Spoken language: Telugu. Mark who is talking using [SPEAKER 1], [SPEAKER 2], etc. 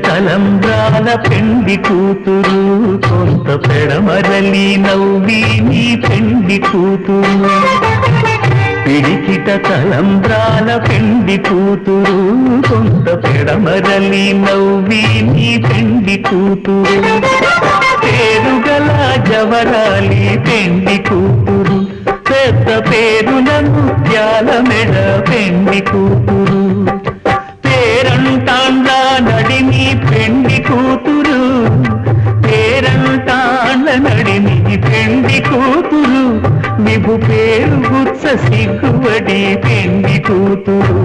[SPEAKER 1] తలంబ్రాల పెండి కూతురు కొంత పెడమరలి నవ్వి నీ పెండి కూతురు పిడికిట తలంబ్రాల పెండి కూతురు కొంత పెడమరలి నవ్వి నీ పెండి కూతురు పేరుగల జవరాలి పెండి కూతురు పెద్ద పేరుల ముత్యాల మెడ పెండి కూతురు పేరంటాండ్ల నడిని పెండి కూతురు పేరంటాండ్ల నడిని పెండి కూతురు విభు పేరు గుచ్చ సిగ్గువడి పెండి కూతురు